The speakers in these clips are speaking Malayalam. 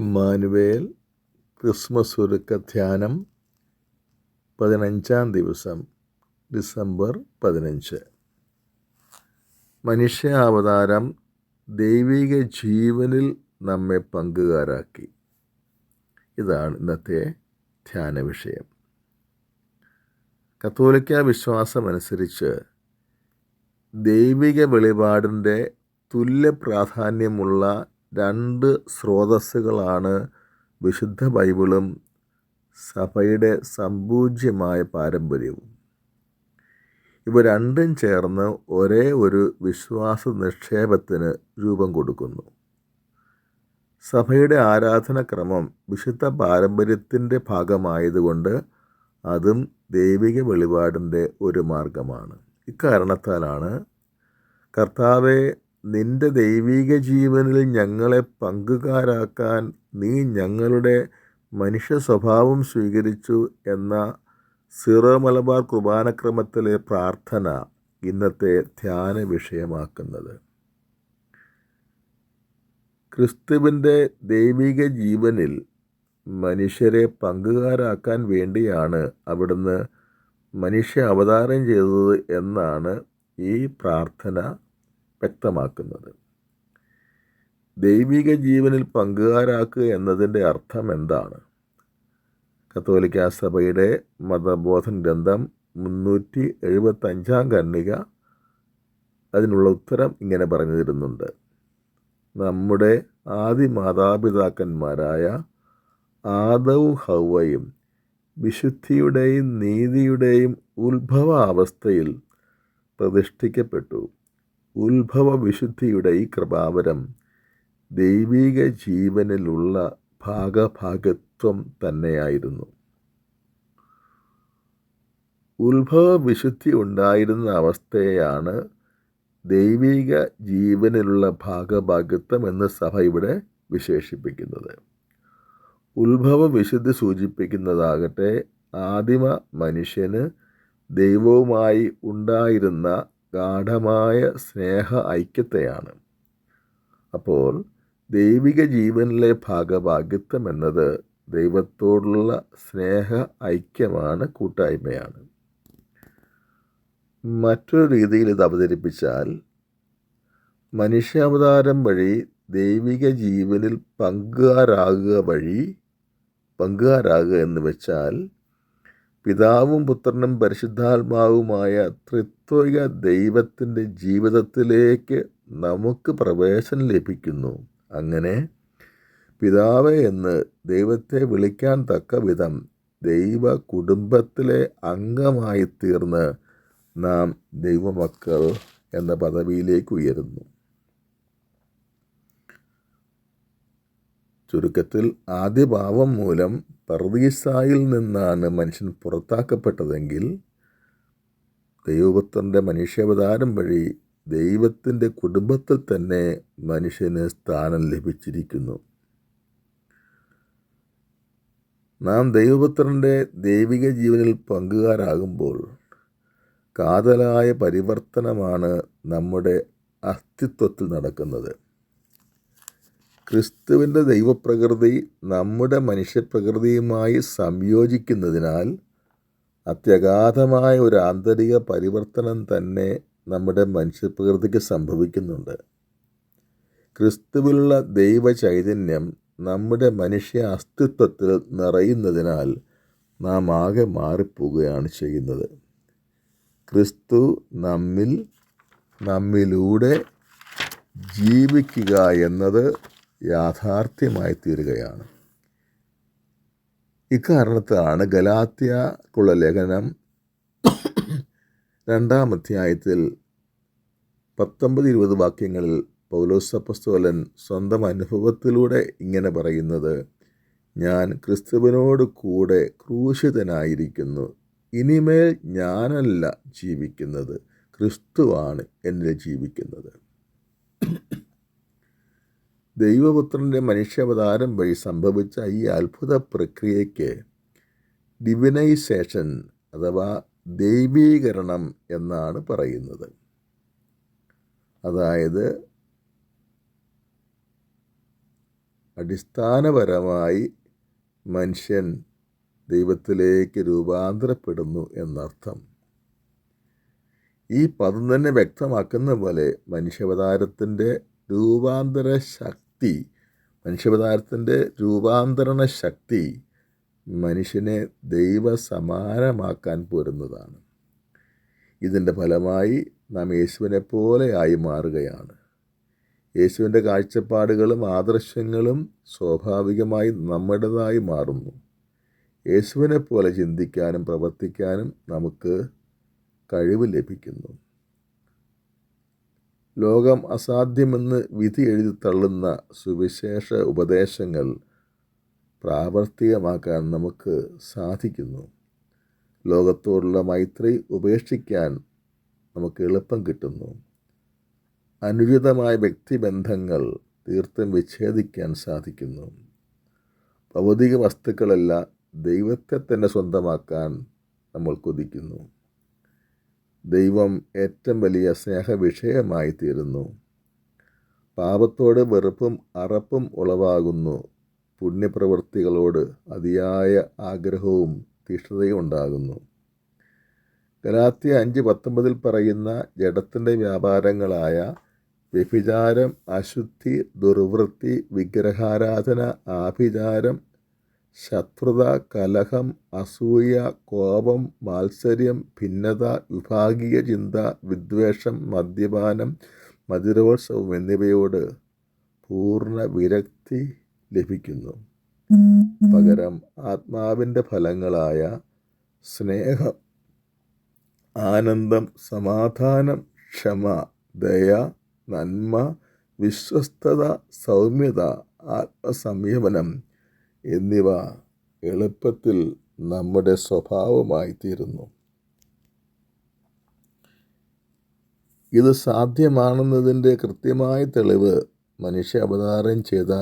ഇമ്മാനുവേൽ ക്രിസ്മസ് ഒരുക്ക ധ്യാനം 15-ാം ദിവസം ഡിസംബർ 15. മനുഷ്യാവതാരം ദൈവിക ജീവനിൽ നമ്മെ പങ്കുകാരാക്കി. ഇതാണ് ഇന്നത്തെ ധ്യാന വിഷയം. കത്തോലിക്ക വിശ്വാസമനുസരിച്ച് ദൈവിക വെളിപാടിൻ്റെ തുല്യ പ്രാധാന്യമുള്ള 2 സ്രോതസ്സുകളാണ് വിശുദ്ധ ബൈബിളും സഭയുടെ സമ്പൂജ്യമായ പാരമ്പര്യവും. ഇവ രണ്ടും ചേർന്ന് ഒരേ ഒരു വിശ്വാസ നിക്ഷേപത്തിന് രൂപം കൊടുക്കുന്നു. സഭയുടെ ആരാധനക്രമം വിശുദ്ധ പാരമ്പര്യത്തിൻ്റെ ഭാഗമായതുകൊണ്ട് അതും ദൈവിക വെളിപാടിൻ്റെ ഒരു മാർഗമാണ്. ഇക്കാരണത്താലാണ് കർത്താവെ, നിൻ്റെ ദൈവിക ജീവനിൽ ഞങ്ങളെ പങ്കുകാരാക്കാൻ നീ ഞങ്ങളുടെ മനുഷ്യ സ്വഭാവം സ്വീകരിച്ചു എന്ന സിറോ മലബാർ കുർബാനക്രമത്തിലെ പ്രാർത്ഥന ഇന്നത്തെ ധ്യാന വിഷയമാക്കുന്നത്. ക്രിസ്തുവിൻ്റെ ദൈവിക ജീവനിൽ മനുഷ്യരെ പങ്കുകാരാക്കാൻ വേണ്ടിയാണ് അവിടുന്ന് മനുഷ്യ അവതാരം ചെയ്തത് എന്നാണ് ഈ പ്രാർത്ഥന വ്യക്തമാക്കുന്നത്. ദൈവിക ജീവനിൽ പങ്കുകാരാക്കുക എന്നതിൻ്റെ അർത്ഥം എന്താണ്? കത്തോലിക്ക സഭയുടെ മതബോധന ഗ്രന്ഥം 375-ാം ഖണ്ഡിക അതിനുള്ള ഉത്തരം ഇങ്ങനെ പറഞ്ഞു തരുന്നുണ്ട്. നമ്മുടെ ആദി മാതാപിതാക്കന്മാരായ ആദവും ഹൗവയും വിശുദ്ധിയുടെയും നീതിയുടെയും ഉത്ഭവാവസ്ഥയിൽ പ്രതിഷ്ഠിക്കപ്പെട്ടു. ഉത്ഭവ വിശുദ്ധിയുടെ ഈ കൃപാവരം ദൈവിക ജീവനിലുള്ള ഭാഗഭാഗത്വം തന്നെയായിരുന്നു. ഉത്ഭവ വിശുദ്ധി ഉണ്ടായിരുന്ന അവസ്ഥയെയാണ് ദൈവിക ജീവനിലുള്ള ഭാഗഭാഗത്വം എന്ന് സഭ ഇവിടെ വിശേഷിപ്പിക്കുന്നത്. ഉത്ഭവ വിശുദ്ധി സൂചിപ്പിക്കുന്നതാകട്ടെ ആദിമ മനുഷ്യന് ദൈവവുമായി ഉണ്ടായിരുന്ന ഗാഢമായ സ്നേഹ ഐക്യത്തെയാണ്. അപ്പോൾ ദൈവിക ജീവനിലെ ഭാഗഭാഗിത്വം എന്നത് ദൈവത്തോടുള്ള സ്നേഹ ഐക്യമാണ്, കൂട്ടായ്മയാണ്. മറ്റൊരു രീതിയിൽ ഇത് അവതരിപ്പിച്ചാൽ, മനുഷ്യാവതാരം വഴി ദൈവിക ജീവനിൽ പങ്കുകാരാകുക എന്ന് വെച്ചാൽ പിതാവും പുത്രനും പരിശുദ്ധാത്മാവുമായ ത്രിത്വിക ദൈവത്തിൻ്റെ ജീവിതത്തിലേക്ക് നമുക്ക് പ്രവേശനം ലഭിക്കുന്നു. അങ്ങനെ പിതാവേ എന്ന് ദൈവത്തെ വിളിക്കാൻ തക്ക വിധം ദൈവ കുടുംബത്തിലെ അംഗമായി തീർന്ന് നാം ദൈവമക്കൾ എന്ന പദവിയിലേക്ക് ഉയരുന്നു. ചുരുക്കത്തിൽ, ആദ്യ പാപം മൂലം പർദീസായിൽ നിന്നാണ് മനുഷ്യൻ പുറത്താക്കപ്പെട്ടതെങ്കിൽ ദൈവപുത്രൻ്റെ മനുഷ്യാവതാരം വഴി ദൈവത്തിൻ്റെ കുടുംബത്തിൽ തന്നെ മനുഷ്യന് സ്ഥാനം ലഭിച്ചിരിക്കുന്നു. നാം ദൈവപുത്രൻ്റെ ദൈവിക ജീവനിൽ പങ്കുകാരാകുമ്പോൾ കാതലായ പരിവർത്തനമാണ് നമ്മുടെ അസ്തിത്വത്തിൽ നടക്കുന്നത്. ക്രിസ്തുവിൻ്റെ ദൈവപ്രകൃതി നമ്മുടെ മനുഷ്യപ്രകൃതിയുമായി സംയോജിക്കുന്നതിനാൽ അത്യഗാധമായ ഒരു ആന്തരിക പരിവർത്തനം തന്നെ നമ്മുടെ മനുഷ്യപ്രകൃതിക്ക് സംഭവിക്കുന്നുണ്ട്. ക്രിസ്തുവിലുള്ള ദൈവ ചൈതന്യം നമ്മുടെ മനുഷ്യ അസ്തിത്വത്തിൽ നിറയുന്നതിനാൽ നാം ആകെ മാറിപ്പോവുകയാണ് ചെയ്യുന്നത്. ക്രിസ്തു നമ്മിലൂടെ ജീവിക്കുക എന്നത് യാഥാർത്ഥ്യമായി തീരുകയാണ്. ഇക്കാരണത്താണ് ഗലാത്യർക്കുള്ള ലേഖനം 2-ാം അധ്യായത്തിൽ 19-20 വാക്യങ്ങളിൽ പൗലോസ് അപ്പോസ്തലൻ സ്വന്തം അനുഭവത്തിലൂടെ ഇങ്ങനെ പറയുന്നത്: ഞാൻ ക്രിസ്തുവിനോട് കൂടെ ക്രൂശിതനായിരിക്കുന്നു. ഇനിമേൽ ഞാനല്ല ജീവിക്കുന്നത്, ക്രിസ്തുവാണ് എന്നിൽ ജീവിക്കുന്നത്. ദൈവപുത്രൻ്റെ മനുഷ്യാവതാരം വഴി സംഭവിച്ച ഈ അത്ഭുത പ്രക്രിയയ്ക്ക് ഡിവിനൈസേഷൻ അഥവാ ദൈവീകരണം എന്നാണ് പറയുന്നത്. അതായത് അടിസ്ഥാനപരമായി മനുഷ്യൻ ദൈവത്തിലേക്ക് രൂപാന്തരപ്പെടുന്നു എന്നർത്ഥം. ഈ പദം തന്നെ വ്യക്തമാക്കുന്ന പോലെ മനുഷ്യാവതാരത്തിൻ്റെ രൂപാന്തരണ ശക്തി മനുഷ്യനെ ദൈവസമാനമാക്കാൻ പോരുന്നതാണ്. ഇതിൻ്റെ ഫലമായി നാം യേശുവിനെ പോലെയായി മാറുകയാണ്. യേശുവിൻ്റെ കാഴ്ചപ്പാടുകളും ആദർശങ്ങളും സ്വാഭാവികമായി നമ്മുടേതായി മാറുന്നു. യേശുവിനെ പോലെ ചിന്തിക്കാനും പ്രവർത്തിക്കാനും നമുക്ക് കഴിവ് ലഭിക്കുന്നു. ലോകം അസാധ്യമെന്ന് വിധി എഴുതി തള്ളുന്ന സുവിശേഷ ഉപദേശങ്ങൾ പ്രാവർത്തികമാക്കാൻ നമുക്ക് സാധിക്കുന്നു. ലോകത്തോടുള്ള മൈത്രി ഉപേക്ഷിക്കാൻ നമുക്ക് എളുപ്പം കിട്ടുന്നു. അനുചിതമായ വ്യക്തിബന്ധങ്ങൾ തീർത്തും വിച്ഛേദിക്കാൻ സാധിക്കുന്നു. ഭൗതിക വസ്തുക്കളല്ല, ദൈവത്തെ തന്നെ സ്വന്തമാക്കാൻ നമ്മൾ കൊതിക്കുന്നു. ദൈവം ഏറ്റവും വലിയ സ്നേഹവിഷയമായി തീരുന്നു. പാപത്തോട് വെറുപ്പും അറപ്പും ഉളവാകുന്നു. പുണ്യപ്രവൃത്തികളോട് അതിയായ ആഗ്രഹവും തീഷ്ണതയും ഉണ്ടാകുന്നു. ഗലാത്യ 5:19 പറയുന്ന ജഡത്തിൻ്റെ വ്യാപാരങ്ങളായ വ്യഭിചാരം, അശുദ്ധി, ദുർവൃത്തി, വിഗ്രഹാരാധന, ആഭിചാരം, ശത്രുത, കലഹം, അസൂയ, കോപം, മാത്സര്യം, ഭിന്നത, വിഭാഗീയ ചിന്ത, വിദ്വേഷം, മദ്യപാനം, മധുരോത്സവം എന്നിവയോട് പൂർണ്ണ വിരക്തി ലഭിക്കുന്നു. പകരം ആത്മാവിൻ്റെ ഫലങ്ങളായ സ്നേഹം, ആനന്ദം, സമാധാനം, ക്ഷമ, ദയ, നന്മ, വിശ്വസ്തത, സൗമ്യത, ആത്മസംയമനം എന്നിവ എളുപ്പത്തിൽ നമ്മുടെ സ്വഭാവമായി തീരുന്നു. ഇത് സാധ്യമാണെന്നതിൻ്റെ കൃത്യമായ തെളിവ് മനുഷ്യ അവതാരം ചെയ്ത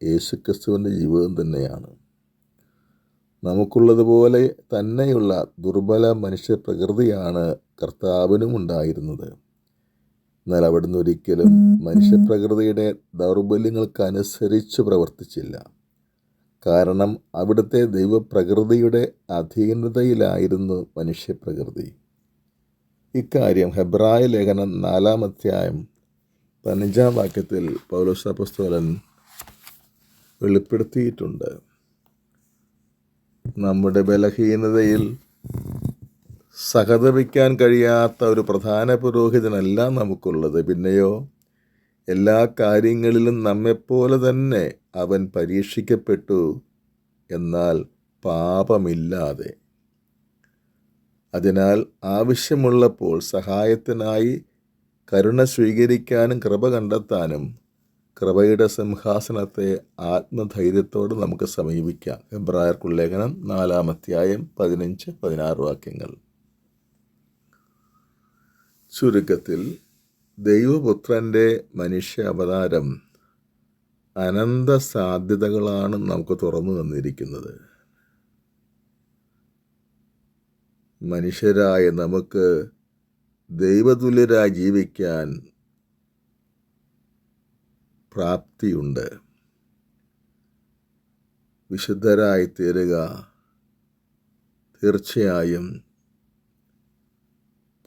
യേശുക്രിസ്തുവിൻ്റെ ജീവിതം തന്നെയാണ്. നമുക്കുള്ളതുപോലെ തന്നെയുള്ള ദുർബല മനുഷ്യ പ്രകൃതിയാണ് കർത്താവിനും ഉണ്ടായിരുന്നത്. എന്നാൽ അവിടുന്ന് ഒരിക്കലും മനുഷ്യപ്രകൃതിയുടെ ദൗർബല്യങ്ങൾക്കനുസരിച്ച് പ്രവർത്തിച്ചില്ല. കാരണം അവിടുത്തെ ദൈവപ്രകൃതിയുടെ അധീനതയിലായിരുന്നു മനുഷ്യപ്രകൃതി. ഇക്കാര്യം ഹെബ്രായ ലേഖനം 4-ാം അധ്യായം 15-ാം വാക്യത്തിൽ പൗലോസ് അപ്പോസ്തലൻ വെളിപ്പെടുത്തിയിട്ടുണ്ട്. നമ്മുടെ ബലഹീനതയിൽ സഹതപിക്കാൻ കഴിയാത്ത ഒരു പ്രധാന പുരോഹിതനല്ല നമുക്കുള്ളത്. പിന്നെയോ എല്ലാ കാര്യങ്ങളിലും നമ്മെപ്പോലെ തന്നെ അവൻ പരീക്ഷിക്കപ്പെട്ടു, എന്നാൽ പാപമില്ലാതെ. അതിനാൽ ആവശ്യമുള്ളപ്പോൾ സഹായത്തിനായി കരുണ സ്വീകരിക്കാനും കൃപ കണ്ടെത്താനും കൃപയുടെ സിംഹാസനത്തെ ആത്മധൈര്യത്തോടെ നമുക്ക് സമീപിക്കാം. എബ്രായർക്കുള്ള ലേഖനം 4-ാം അധ്യായം 15-16 വാക്യങ്ങൾ. ചുരുക്കത്തിൽ ദൈവപുത്രൻ്റെ മനുഷ്യ അവതാരം അനന്ത സാധ്യതകളാണ് നമുക്ക് തുറന്നു തന്നിരിക്കുന്നത്. മനുഷ്യരായ നമുക്ക് ദൈവതുല്യരായി ജീവിക്കാൻ പ്രാപ്തിയുണ്ട്. വിശുദ്ധരായി തീരുക തീർച്ചയായും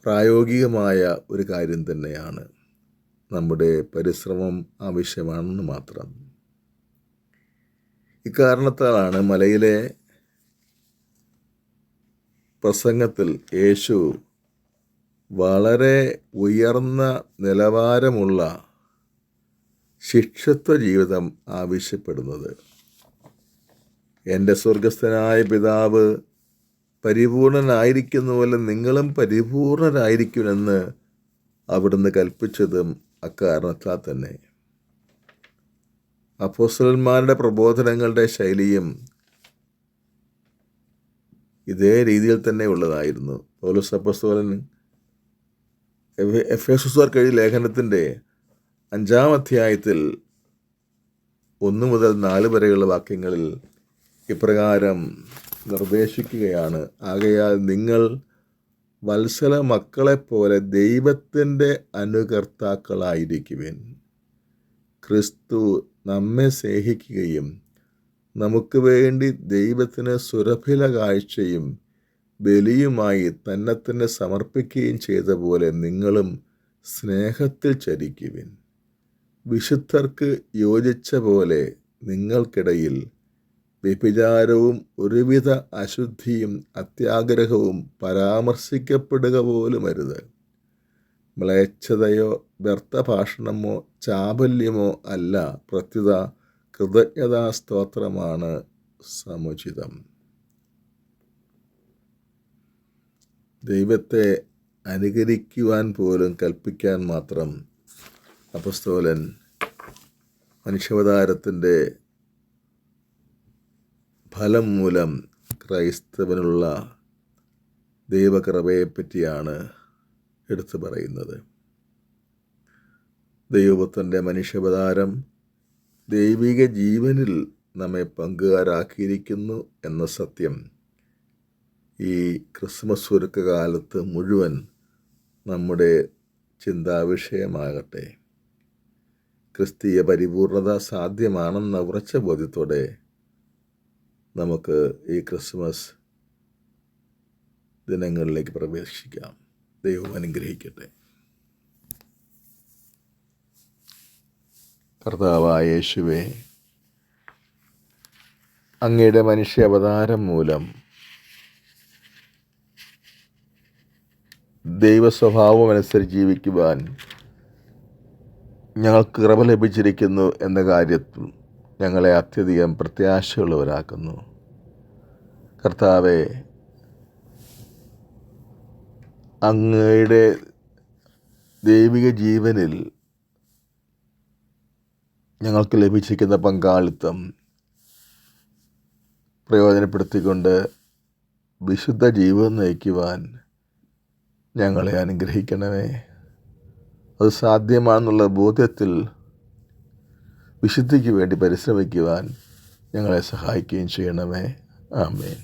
പ്രായോഗികമായ ഒരു കാര്യം തന്നെയാണ്. നമ്മുടെ പരിശ്രമം ആവശ്യമാണെന്ന് മാത്രം. ഇക്കാരണത്താലാണ് മലയിലെ പ്രസംഗത്തിൽ യേശു വളരെ ഉയർന്ന നിലവാരമുള്ള ശിഷ്യത്വ ജീവിതം ആവശ്യപ്പെടുന്നത്. എൻ്റെ സ്വർഗസ്ഥനായ പിതാവ് പരിപൂർണനായിരിക്കുന്നുവല്ല നിങ്ങളും പരിപൂർണരായിരിക്കുമെന്ന് അവിടുന്ന് കൽപ്പിച്ചതും അക്കാരണത്താൽ തന്നെ. അപ്പോസ്തലന്മാരുടെ പ്രബോധനങ്ങളുടെ ശൈലിയും ഇതേ രീതിയിൽ തന്നെ ഉള്ളതായിരുന്നു. പൗലോസ് അപ്പോസ്തലൻ എഫേസുകാർക്ക് എഴുതിയ ലേഖനത്തിൻ്റെ 5-ാം അധ്യായത്തിൽ 1 മുതൽ 4 വരെയുള്ള വാക്യങ്ങളിൽ ഇപ്രകാരം നിർദ്ദേശിക്കുകയാണ്: ആകയാൽ നിങ്ങൾ വത്സല മക്കളെപ്പോലെ ദൈവത്തിൻ്റെ അനുകർത്താക്കളായിരിക്കുവിൻ. ക്രിസ്തു നമ്മെ സ്നേഹിക്കുകയും നമുക്ക് വേണ്ടി ദൈവത്തിന് സുരഭില കാഴ്ചയും ബലിയുമായി തന്നെ സമർപ്പിക്കുകയും ചെയ്ത പോലെ നിങ്ങളും സ്നേഹത്തിൽ ചരിക്കുവിൻ. വിശുദ്ധർക്ക് യോജിച്ച പോലെ നിങ്ങൾക്കിടയിൽ വ്യഭിചാരവും ഒരുവിധ അശുദ്ധിയും അത്യാഗ്രഹവും പരാമർശിക്കപ്പെടുക പോലും അരുത്. മ്ലേച്ഛതയോ വ്യർത്ഥഭാഷണമോ ചാബല്യമോ അല്ല, പ്രത്യുത കൃതജ്ഞതാസ്തോത്രമാണ് സമുചിതം. ദൈവത്തെ അനുകരിക്കുവാൻ പോലും കൽപ്പിക്കാൻ മാത്രം അപ്പസ്തോലൻ മനുഷ്യാവതാരത്തിൻ്റെ ഫലം മൂലം ക്രൈസ്തവനുള്ള ദൈവകൃപയെപ്പറ്റിയാണ് എടുത്തു പറയുന്നത്. ദൈവപുത്രൻ്റെ മനുഷ്യാവതാരം ദൈവിക ജീവനിൽ നമ്മെ പങ്കുകാരാക്കിയിരിക്കുന്നു എന്ന സത്യം ഈ ക്രിസ്മസ് ഒരുക്കകാലത്ത് മുഴുവൻ നമ്മുടെ ചിന്താവിഷയമാകട്ടെ. ക്രിസ്തീയ പരിപൂർണത സാധ്യമാണെന്ന ഉറച്ച ബോധ്യത്തോടെ നമുക്ക് ഈ ക്രിസ്മസ് ദിനങ്ങളിലേക്ക് പ്രവേശിക്കാം. ദൈവം അനുഗ്രഹിക്കട്ടെ. കർത്താവായ യേശുവേ, അങ്ങയുടെ മനുഷ്യ അവതാരം മൂലം ദൈവസ്വഭാവമനുസരിച്ച് ജീവിക്കുവാൻ ഞങ്ങൾക്ക് കൃപ ലഭിച്ചിരിക്കുന്നു എന്ന കാര്യത്തിൽ ഞങ്ങളെ അത്യധികം പ്രത്യാശയുള്ളവരാക്കുന്നു. കർത്താവേ, അങ്ങയുടെ ദൈവിക ജീവനിൽ ഞങ്ങൾക്ക് ലഭിച്ചിരിക്കുന്ന പങ്കാളിത്തം പ്രയോജനപ്പെടുത്തിക്കൊണ്ട് വിശുദ്ധ ജീവിതം നയിക്കുവാൻ ഞങ്ങളെ അനുഗ്രഹിക്കണമേ. അത് സാധ്യമാണെന്നുള്ള ബോധ്യത്തിൽ വിശുദ്ധിക്ക് വേണ്ടി പരിശ്രമിക്കുവാൻ ഞങ്ങളെ സഹായിക്കുകയും ചെയ്യണമേ. ആമേൻ.